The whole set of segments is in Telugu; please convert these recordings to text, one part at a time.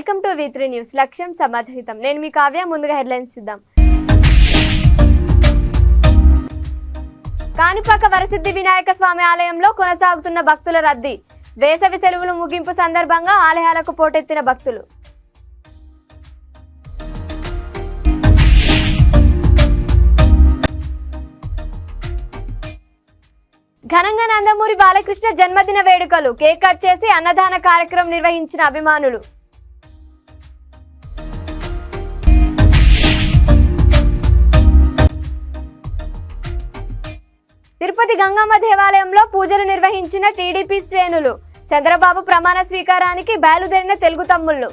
Welcome to V3 news. లక్ష్యం సమాజహితం. నేను మీ కావ్య. ముందుగా హెడ్లైన్స్ చూద్దాం. కాణిపాక వరసిద్ధి వినాయక స్వామి ఆలయంలో కొనసాగుతున్న భక్తుల రద్దీ. వేసవి సెలవులు ముగింపు సందర్భంగా ఆలయాలకు పోటెత్తిన భక్తులు. ఘనంగా నందమూరి బాలకృష్ణ జన్మదిన వేడుకలు. కేక్ కట్ చేసి అన్నదాన కార్యక్రమం నిర్వహించిన అభిమానులు. తిరుపతి గంగమ్మ దేవాలయంలో పూజలు నిర్వహించిన టీడీపీ శ్రేణులు. చంద్రబాబు ప్రమాణ స్వీకారానికి బయలుదేరిన తెలుగు తమ్ముళ్లు.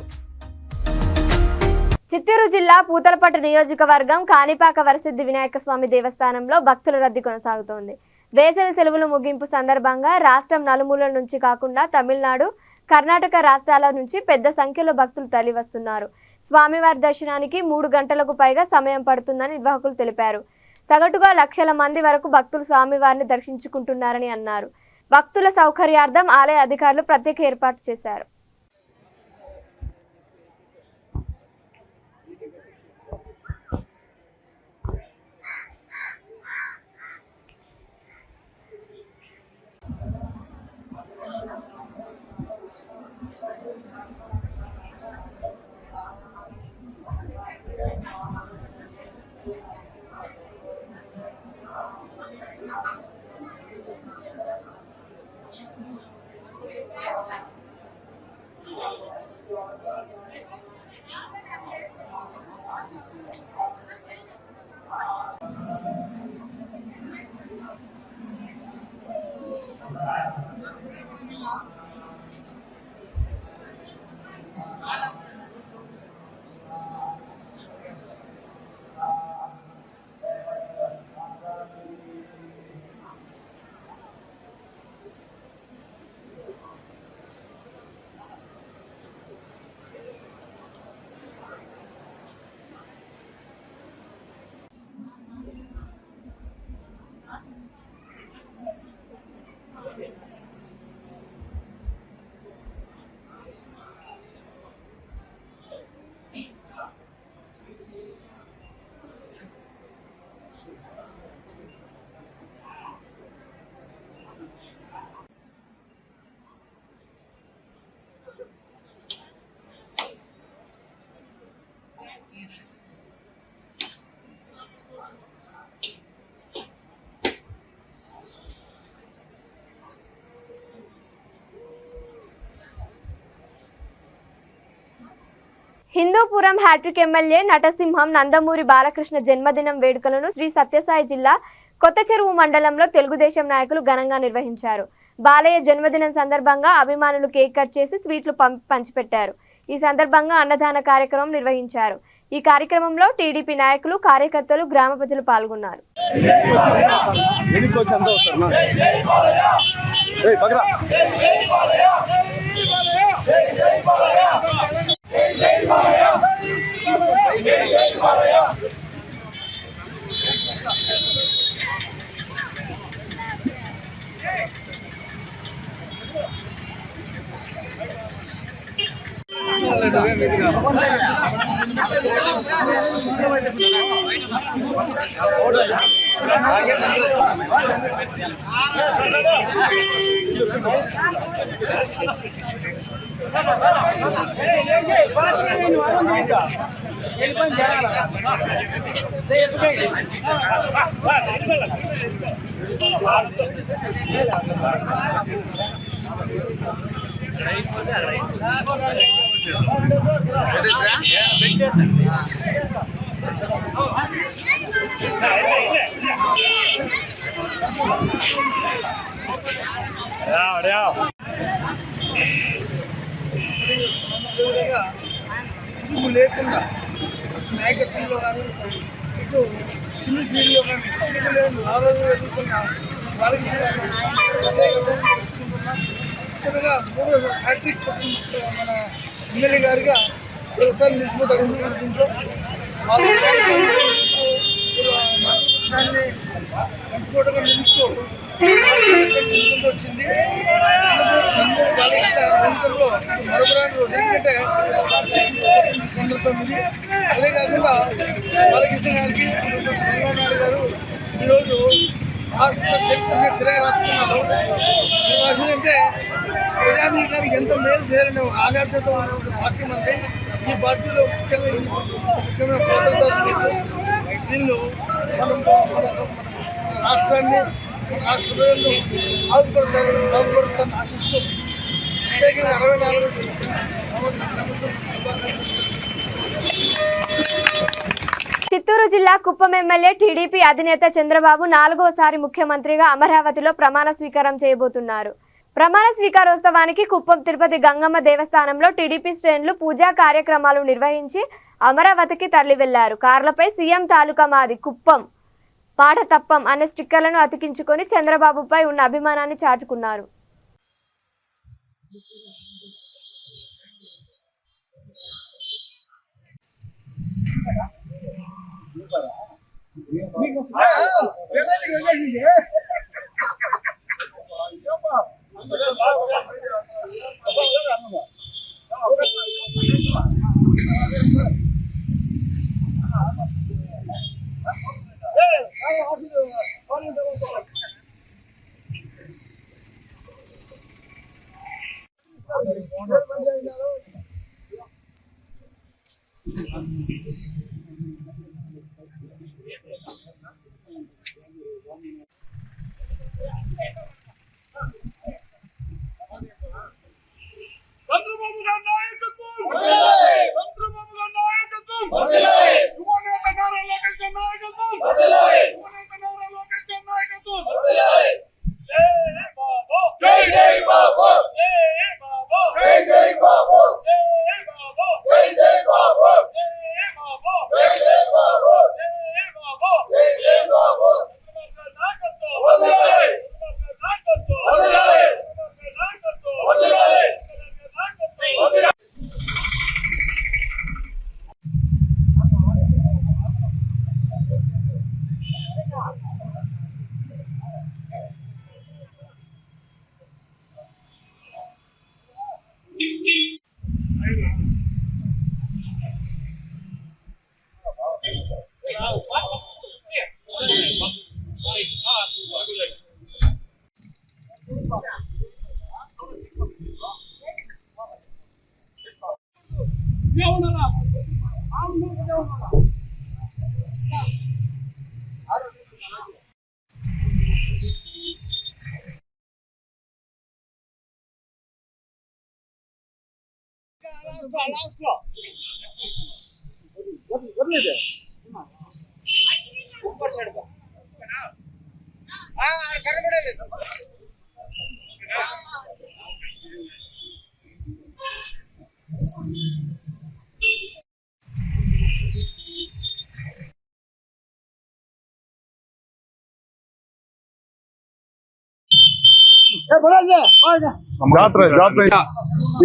చిత్తూరు జిల్లా పూతలపట్టు నియోజకవర్గం కాణిపాక వరసిద్ధి వినాయక స్వామి దేవస్థానంలో భక్తుల రద్దీ కొనసాగుతోంది. వేసవి సెలవులు ముగింపు సందర్భంగా రాష్ట్రం నలుమూలల నుంచి కాకుండా తమిళనాడు, కర్ణాటక రాష్ట్రాల నుంచి పెద్ద సంఖ్యలో భక్తులు తరలివస్తున్నారు. స్వామివారి దర్శనానికి 3 గంటలకు పైగా సమయం పడుతుందని నిర్వాహకులు తెలిపారు. సగటుగా లక్షల మంది వరకు భక్తులు స్వామివారిని దర్శించుకుంటున్నారని అన్నారు. భక్తుల సౌకర్యార్థం ఆలయ అధికారులు ప్రత్యేక ఏర్పాటు చేశారు. హిందూపురం హ్యాట్రిక్ ఎమ్మెల్యే నటసింహం నందమూరి బాలకృష్ణ జన్మదినం వేడుకలను శ్రీ సత్యసాయి జిల్లా కొత్త చెరువు మండలంలో తెలుగుదేశం నాయకులు ఘనంగా నిర్వహించారు. బాలయ్య జన్మదినం సందర్భంగా అభిమానులు కేక్ కట్ చేసి స్వీట్లు పంచిపెట్టారు. ఈ సందర్భంగా అన్నదాన కార్యక్రమం నిర్వహించారు. ఈ కార్యక్రమంలో టీడీపీ నాయకులు, కార్యకర్తలు, గ్రామ ప్రజలు పాల్గొన్నారు. లేకుండా నాయకత్వంలో కానీ ఇటు సినీ ఫీల్డ్లో కానీ నాలుగు వెళ్తున్న వాళ్ళకి ముఖ్యంగా 3 హ్యాట్రిక్ మన ఎమ్మెల్యే గారిగా ఒకసారి నిలిచిపోతాడు. దీంట్లో రాష్ట్రాన్ని పంచుకోవడం నిమిత్తం వచ్చింది. ఎన్నికల్లో మరొకరాని రోజు ఎందుకంటే సందర్భం ఇది. అదే కాకుండా బాలకృష్ణ గారికి చంద్రబాబు నాయుడు గారు ఈరోజు రాష్ట్ర చరిత్రని తిరగ రాస్తున్నారు. అంటే ప్రజానీకానికి ఎంత మేలు చేయాలని ఒక ఆకాంక్షతో ఉన్న పార్టీ మంది ఈ పార్టీలో ముఖ్యమైన పాత్రదారులు వీళ్ళు మనం మన రాష్ట్రాన్ని మన రాష్ట్ర ప్రజలను బాగుపరుస్తారని ఆశిస్తూ ప్రత్యేకంగా 64 చిత్తూరు జిల్లా కుప్పం ఎమ్మెల్యే టీడీపీ అధినేత చంద్రబాబు 4వసారి ముఖ్యమంత్రిగా అమరావతిలో ప్రమాణ స్వీకారం చేయబోతున్నారు. ప్రమాణ స్వీకారోత్సవానికి కుప్పం తిరుపతి గంగమ్మ దేవస్థానంలో టీడీపీ శ్రేణులు పూజా కార్యక్రమాలు నిర్వహించి అమరావతికి తరలి వెళ్లారు. కార్లపై సీఎం తాలూకా మాది కుప్పం పాట తప్పం అనే స్టిక్కర్లను అతికించుకొని చంద్రబాబుపై ఉన్న అభిమానాన్ని చాటుకున్నారు.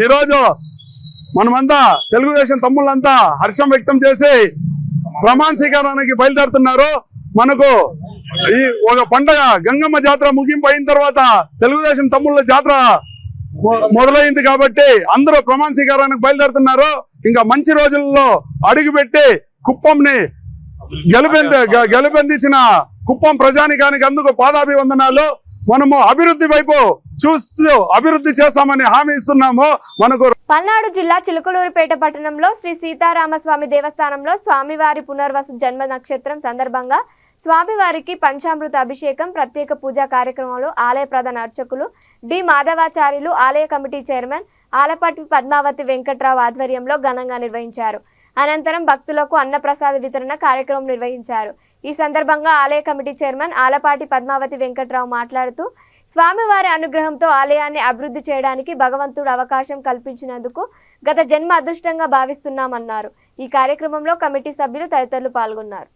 ఈరోజు మనమంతా తెలుగుదేశం తమ్ముళ్ళంతా హర్షం వ్యక్తం చేసి ప్రమాణ స్వీకారానికి బయలుదేరుతున్నారు. మనకు ఈ ఒక పండగ గంగమ్మ జాతర ముగింపు అయిన తర్వాత తెలుగుదేశం తమ్ముళ్ళ జాతర మొదలైంది కాబట్టి అందరూ ప్రమాణ స్వీకారానికి బయలుదేరుతున్నారు. ఇంకా మంచి రోజుల్లో అడుగుపెట్టి కుప్పంని గెలుపొందించిన కుప్పం ప్రజానికానికి అందుకు పాదాభివందనాలు. మనము అభివృద్ధి వైపు చూస్తూ అభివృద్ధి చేస్తామని హామీ ఇస్తున్నాము. మనకు పల్నాడు జిల్లా చిలుకలూరుపేట పట్టణంలో శ్రీ సీతారామస్వామి దేవస్థానంలో స్వామివారి పునర్వసు జన్మ నక్షత్రం సందర్భంగా స్వామివారికి పంచామృత అభిషేకం, ప్రత్యేక పూజా కార్యక్రమంలో ఆలయ ప్రధాన అర్చకులు డి మాధవాచార్యులు, ఆలయ కమిటీ చైర్మన్ ఆలపాటి పద్మావతి వెంకట్రావు ఆధ్వర్యంలో ఘనంగా నిర్వహించారు. అనంతరం భక్తులకు అన్నప్రసాద వితరణ కార్యక్రమం నిర్వహించారు. ఈ సందర్భంగా ఆలయ కమిటీ చైర్మన్ ఆలపాటి పద్మావతి వెంకట్రావు మాట్లాడుతూ స్వామివారి అనుగ్రహంతో ఆలయాన్ని అభివృద్ధి చేయడానికి భగవంతుడు అవకాశం కల్పించినందుకు గత జన్మ అదృష్టంగా భావిస్తున్నామన్నారు. ఈ కార్యక్రమంలో కమిటీ సభ్యులు తదితరులు పాల్గొన్నారు.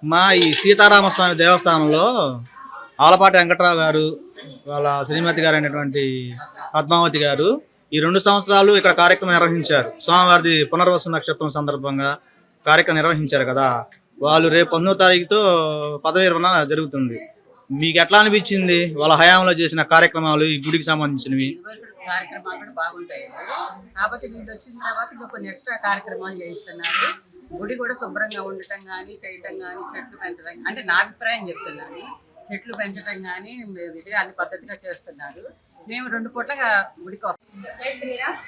మా ఈ సీతారామస్వామి దేవస్థానంలో ఆలపాటి వెంకట్రావు గారు వాళ్ళ శ్రీమతి గారు అయినటువంటి పద్మావతి గారు ఈ 2 సంవత్సరాలు ఇక్కడ కార్యక్రమం నిర్వహించారు. స్వామివారి పునర్వసు నక్షత్రం సందర్భంగా కార్యక్రమం నిర్వహించారు కదా. వాళ్ళు రేపు 19వ తారీఖుతో పదవి విరమణ జరుగుతుంది. మీకు ఎట్లా అనిపించింది వాళ్ళ హయాంలో చేసిన కార్యక్రమాలు, ఈ గుడికి సంబంధించినవి? కార్యక్రమాలు కూడా బాగుంటాయి. కాకపోతే వీళ్ళు వచ్చిన తర్వాత ఇంకా కొన్ని ఎక్స్ట్రా కార్యక్రమాలు చేయిస్తున్నారు. గుడి కూడా శుభ్రంగా ఉండటం కానీ, చేయటం కానీ, చెట్లు పెంచడం, అంటే నా అభిప్రాయం చెప్తున్నాను, చెట్లు పెంచడం కానీ విధిగా అన్ని పద్ధతిగా చేస్తున్నారు. మేము 2 పూట్లగా గుడికి వస్తాం. జై శ్రీరామ్.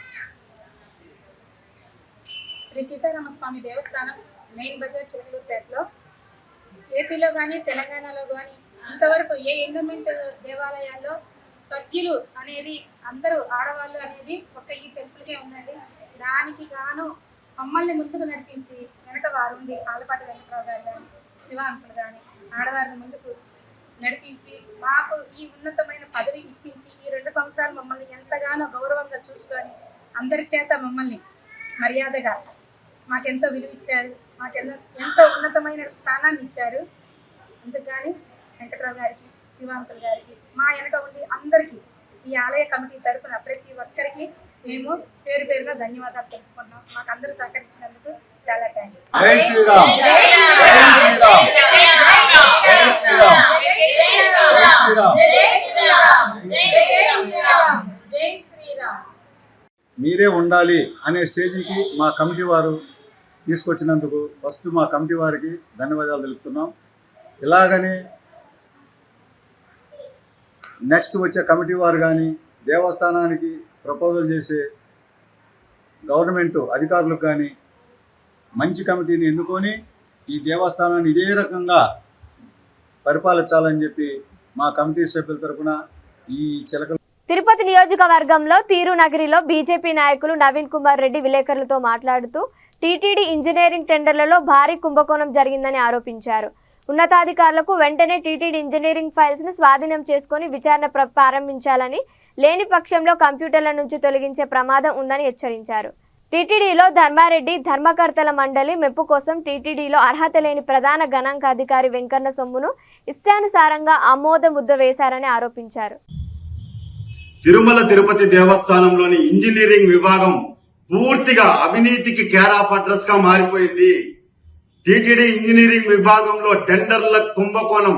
శ్రీ సీతారామస్వామి దేవస్థానం మెయిన్ బజార్ చిలకలూరుపేటలో ఏపీలో కానీ తెలంగాణలో కానీ ఇంతవరకు ఏ ఎండోమెంట్ దేవాలయాల్లో సభ్యులు అనేది అందరూ ఆడవాళ్ళు అనేది ఒక్క ఈ టెంపుల్కే ఉందండి. దానికి గాను మమ్మల్ని ముందుకు నడిపించి వెనక వారుండి ఆలపాటి వెంకట్రావు గారు కానీ, శివ అంకులు కానీ ఆడవారిని ముందుకు నడిపించి మాకు ఈ ఉన్నతమైన పదవి ఇప్పించి ఈ 2 సంవత్సరాలు మమ్మల్ని ఎంతగానో గౌరవంగా చూసుకొని అందరి చేత మమ్మల్ని మర్యాదగా మాకెంతో విలువ ఇచ్చారు, ఎంతో ఉన్నతమైన స్థానాన్ని ఇచ్చారు. అందుకు కానీ వెంకట్రావు గారికి, శివ అంకుల్ గారికి, మా వెనక ఉండి అందరికీ ఈ ఆలయ కమిటీ తరఫున ప్రతి ఒక్కరికి మేము పేరు పేరుగా ధన్యవాదాలు తెలుపుకున్నాం. మాకు అందరూ సహకరించినందుకు చాలా థ్యాంక్స్. మీరే ఉండాలి అనే స్టేజీకి మా కమిటీ వారు తీసుకొచ్చినందుకు ఫస్ట్ మా కమిటీ వారికి ధన్యవాదాలు తెలుపుతున్నాం. ఇలాగని నెక్స్ట్ వచ్చే కమిటీ వారు కానీ, దేవస్థానానికి ప్రపోజల్ చేసే గవర్నమెంట్ అధికారులకు కానీ మంచి కమిటీని ఎన్నుకొని ఈ దేవస్థానాన్ని ఇదే రకంగా పరిపాలించాలని చెప్పి మా కమిటీ సభ్యుల తరఫున ఈ చిలకల తిరుపతి నియోజకవర్గంలో తీరు నగరిలో బీజేపీ నాయకులు నవీన్ కుమార్ రెడ్డి విలేకరులతో మాట్లాడుతూ టీటీడీ ఇంజనీరింగ్ టెండర్లలో భారీ కుంభకోణం జరిగిందని ఆరోపించారు. ఉన్నతాధికారులకు వెంటనే టీటీడీ ఇంజనీరింగ్ ఫైల్స్ ను స్వాధీనం చేసుకుని విచారణ ప్రారంభించాలని, లేని పక్షంలో కంప్యూటర్ల నుంచి తొలగించే ప్రమాదం ఉందని హెచ్చరించారు. టీటీడీలో ధర్మారెడ్డి ధర్మకర్తల మండలి మెప్పు కోసం టీటీడీలో అర్హత లేని ప్రధాన గణాంకాధికారి వెంకన్న సొమ్మును ఇష్టానుసారంగా ఆమోద ముద్ర వేశారని ఆరోపించారు. తిరుమల తిరుపతి దేవస్థానంలోని ఇంజనీరింగ్ విభాగం పూర్తిగా అవినీతికి కేర్ ఆఫ్ అడ్రస్ గా మారిపోయింది. టీటీడీ ఇంజనీరింగ్ విభాగంలో టెండర్ల కుంభకోణం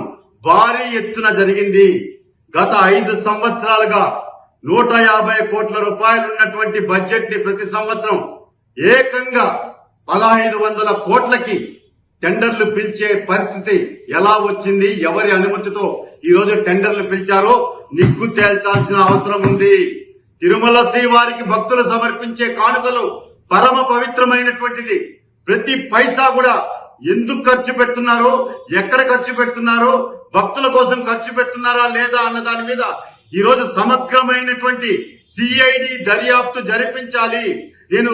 భారీ ఎత్తున జరిగింది. గత 5 సంవత్సరాలుగా 150 కోట్ల రూపాయలున్నటువంటి బడ్జెట్ ని ప్రతి సంవత్సరం ఏకంగా 1500 కోట్లకి టెండర్లు పిలిచే పరిస్థితి ఎలా వచ్చింది, ఎవరి అనుమతితో ఈ రోజు టెండర్లు పిలిచారో నిగ్గు తేల్చాల్సిన అవసరం ఉంది. తిరుమల శ్రీవారికి భక్తులు సమర్పించే కానుకలు పరమ పవిత్రమైనటువంటిది. ప్రతి పైసా కూడా ఎందుకు ఖర్చు పెడుతున్నారో, ఎక్కడ ఖర్చు పెడుతున్నారో, భక్తుల కోసం ఖర్చు పెడుతున్నారా లేదా అన్న దాని మీద ఈ రోజు సమగ్రమైనటువంటి సిఐడి దర్యాప్తు జరిపించాలి. నేను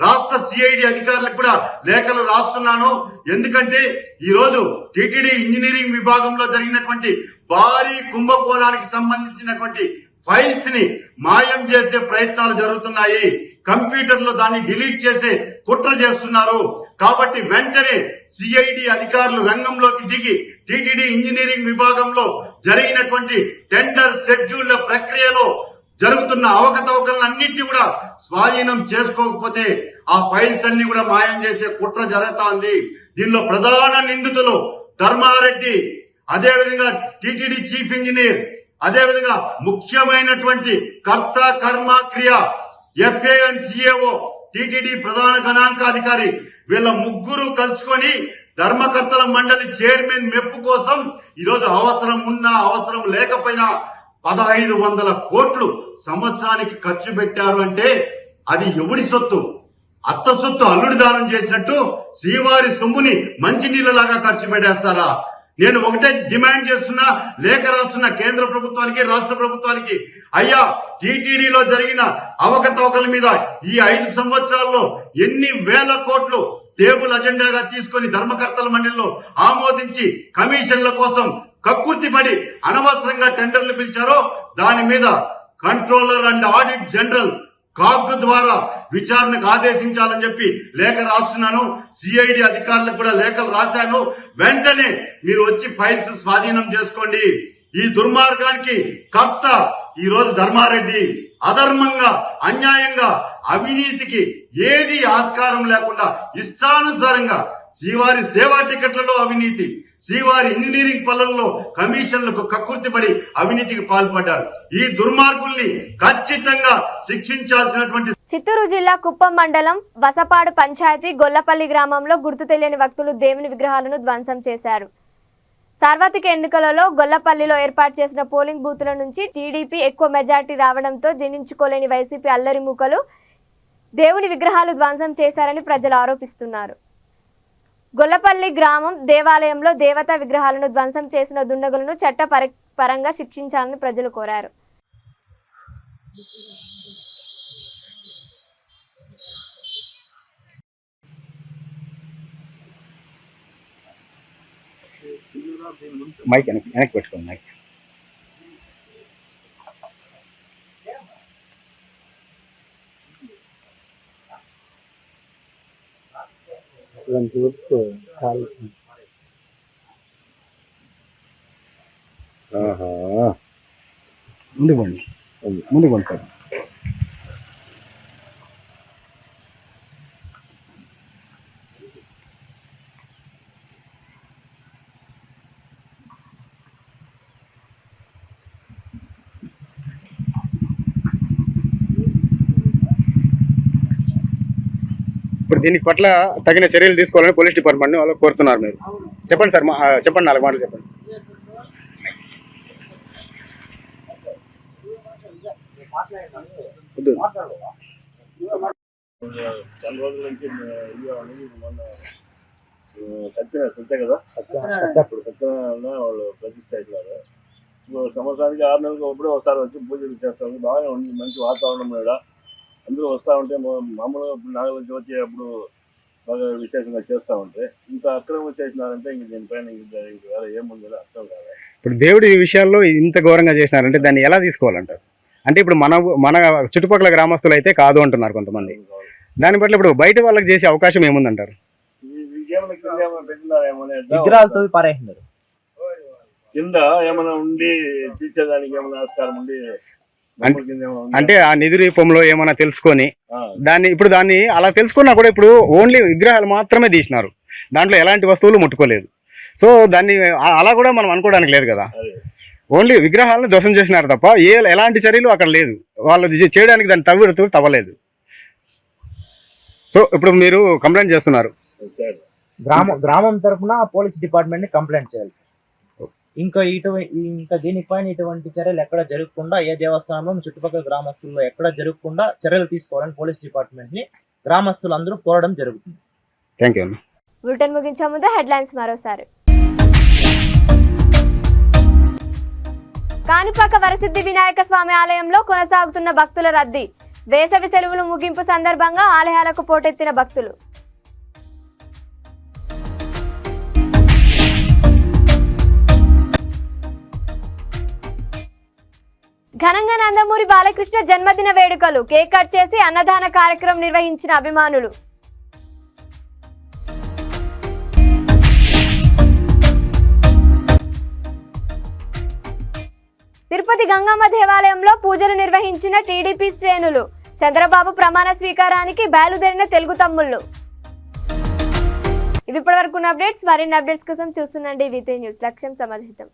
రాష్ట్ర సిఐడి అధికారులకు కూడా లేఖలు రాస్తున్నాను. ఎందుకంటే ఈ రోజు టీటీడీ ఇంజనీరింగ్ విభాగంలో జరిగినటువంటి భారీ కుంభకోణానికి సంబంధించినటువంటి ఫైల్స్ ని మాయం చేసే ప్రయత్నాలు జరుగుతున్నాయి. కంప్యూటర్లో దాన్ని డిలీట్ చేసే కుట్ర చేస్తున్నారు. కాబట్టి వెంటనే సిఐడి అధికారులు రంగంలోకి దిగి టీటీడీ ఇంజనీరింగ్ విభాగంలో జరిగినటువంటి టెండర్ షెడ్యూళ్ల ప్రక్రియలో జరుగుతున్న అవకతవకలన్నింటినీ కూడా స్వాధీనం చేసుకోకపోతే ఆ ఫైల్స్ అన్ని కూడా మాయం చేసే కుట్ర జరుగుతోంది. దీనిలో ప్రధాన నిందితులు ధర్మారెడ్డి, అదేవిధంగా టీటీడీ చీఫ్ ఇంజనీర్, అదేవిధంగా ముఖ్యమైనటువంటి కర్త కర్మ క్రియ ఎఫ్ఏ అండ్ సిఏఓ టీటీడీ ప్రధాన గణాంకాధికారి, వీళ్ళ ముగ్గురు కలుసుకొని ధర్మకర్తల మండలి చైర్మన్ మెప్పు కోసం ఈరోజు అవసరం ఉన్నా అవసరం లేకపోయినా 1500 కోట్లు సంవత్సరానికి ఖర్చు పెట్టారు అంటే అది ఎవడి సొత్తు? అత్త సొత్తు అల్లుడి దానం చేసినట్టు శ్రీవారి సొమ్ముని మంచినీళ్ళలాగా ఖర్చు పెట్టేస్తారా? నేను ఒకటే డిమాండ్ చేస్తున్నా, లేఖ రాస్తున్న కేంద్ర ప్రభుత్వానికి, రాష్ట్ర ప్రభుత్వానికి, అయ్యా టీటీడీలో జరిగిన అవకతవకల మీద ఈ 5 సంవత్సరాల్లో ఎన్ని వేల కోట్లు టేబుల్ అజెండాగా తీసుకొని ధర్మకర్తల మండలిలో ఆమోదించి కమిషన్ల కోసం కక్కుర్తిపడి అనవసరంగా టెండర్లు పిలిచారో దాని మీద controller and audit general CAG ద్వారా విచారణకు ఆదేశించాలని చెప్పి లేఖ రాస్తున్నాను. సిఐడి అధికారులకు కూడా లేఖలు రాశాను. వెంటనే మీరు వచ్చి ఫైల్స్ స్వాధీనం చేసుకోండి. ఈ దుర్మార్గానికి కర్త ఈ రోజు ధర్మారెడ్డి అధర్మంగా, అన్యాయంగా, అవినీతికి ఏది ఆస్కారం లేకుండా ఇష్టానుసారంగా శ్రీవారి సేవా టికెట్లలో అవినీతి, శ్రీవారి ఇంజనీరింగ్ పనులలో కమిషన్లకు కక్కుర్తిపడి అవినీతికి పాల్పడ్డారు. ఈ దుర్మార్గుల్ని ఖచ్చితంగా శిక్షించాల్సినటువంటి. చిత్తూరు జిల్లా కుప్పం మండలం వసపాడు పంచాయతీ గొల్లపల్లి గ్రామంలో గుర్తు తెలియని వ్యక్తులు దేవుని విగ్రహాలను ధ్వంసం చేశారు. సార్వత్రిక ఎన్నికలలో గొల్లపల్లిలో ఏర్పాటు చేసిన పోలింగ్ బూతుల నుంచి టీడీపీ ఎక్కువ మెజార్టీ రావడంతో జీర్ణించుకోలేని వైసీపీ అల్లరి మూకలు దేవుని విగ్రహాలు ధ్వంసం చేశారని ప్రజలు ఆరోపిస్తున్నారు. గొల్లపల్లి గ్రామం దేవాలయంలో దేవతా విగ్రహాలను ధ్వంసం చేసిన దుండగులను చట్టపరంగా శిక్షించాలని ప్రజలు కోరారు. మైక్ వెనక్కి పెట్టుకోండి. మైక్ ముందుకు పోండి సార్. ఇప్పుడు దీనికి పట్ల తగిన చర్యలు తీసుకోవాలని పోలీస్ డిపార్ట్మెంట్ వాళ్ళు కోరుతున్నారు. మీరు చెప్పండి సార్, చెప్పండి, 4 మాటలు చెప్పండి. చాలా రోజుల నుంచి మొన్న సత్య కదా సత్యనారాయణ వాళ్ళు ప్రతిష్ట అవుతున్నారు. సంవత్సరానికి 6 నెలలకు ఒకసారి వచ్చి పూజలు చేస్తాము. బాగానే ఉంది, మంచి వాతావరణం కూడా. అందరూ వస్తూ ఉంటే మామూలుగా నాగల జ్యోతి అప్పుడు బాగా విశేషంగా చేస్తూ ఉంటే ఇంత అక్రమం చేసినారంటే ఇంక దీనిపైన ఇంక వేరే ఏముంది అర్థం కాదు. ఇప్పుడు దేవుడి విషయాల్లో ఇంత ఘోరంగా చేసినారంటే దాన్ని ఎలా తీసుకోవాలంటారు? అంటే ఇప్పుడు మన చుట్టుపక్కల గ్రామస్తులు అయితే కాదు అంటున్నారు కొంతమంది. దాని పట్ల ఇప్పుడు బయట వాళ్ళకి చేసే అవకాశం ఏముందంటారు? విగ్రహాలతో పారేస్తున్నారు. కింద ఏమైనా ఉండి తీసేదానికి ఏమైనా ఆస్కారం ఉండి అంటే ఆ నిధి రూపంలో ఏమైనా తెలుసుకొని దాన్ని అలా తెలుసుకున్నా కూడా ఇప్పుడు ఓన్లీ విగ్రహాలు మాత్రమే తీసినారు, దాంట్లో ఎలాంటి వస్తువులు ముట్టుకోలేదు. సో దాన్ని అలా కూడా మనం అనుకోవడానికి లేదు కదా. ఓన్లీ విగ్రహాలను ధ్వంసం చేసినారు తప్ప ఎలాంటి చర్యలు అక్కడ లేదు. వాళ్ళు చేయడానికి దాన్ని తవ్వలేదు. సో ఇప్పుడు మీరు కంప్లైంట్ చేస్తున్నారు. గ్రామం తరఫున పోలీస్ డిపార్ట్మెంట్ ని కంప్లైంట్ చేయాలి సార్. ఇంకా దీనిపైన ఇటువంటి చర్యలు ఎక్కడ జరగకుండా, ఏ దేవస్థానంలో చుట్టుపక్కల గ్రామస్తుల్లో ఎక్కడ జరగకుండా చర్యలు తీసుకోవాలని పోలీస్ డిపార్ట్మెంట్ ని గ్రామస్తులందరూ కోరడం జరుగుతుంది. Thank you. బులెటిన్ ముగించే ముందు హెడ్లైన్స్ మరోసారి. కాణిపాక వరసిద్ధి వినాయక స్వామి ఆలయంలో కొనసాగుతున్న భక్తుల రద్దీ. వేసవి సెలవులు ముగింపు సందర్భంగా ఆలయాలకు పోటెత్తిన భక్తులు. ఘనంగా నందమూరి బాలకృష్ణ జన్మదిన వేడుకలు. కేక్ కట్ చేసి అన్నదాన కార్యక్రమం నిర్వహించిన అభిమానులు. తిరుపతి గంగమ్మ దేవాలయంలో పూజలు నిర్వహించిన టీడీపీ శ్రేణులు. చంద్రబాబు ప్రమాణ స్వీకారానికి బయలుదేరిన తెలుగు తమ్ముళ్ళు. ఇవి ఇప్పటివరకు అప్డేట్స్. మరిన్ని అప్డేట్స్ కోసం చూస్తుండండి VT న్యూస్. లక్ష్యం సమాధితం.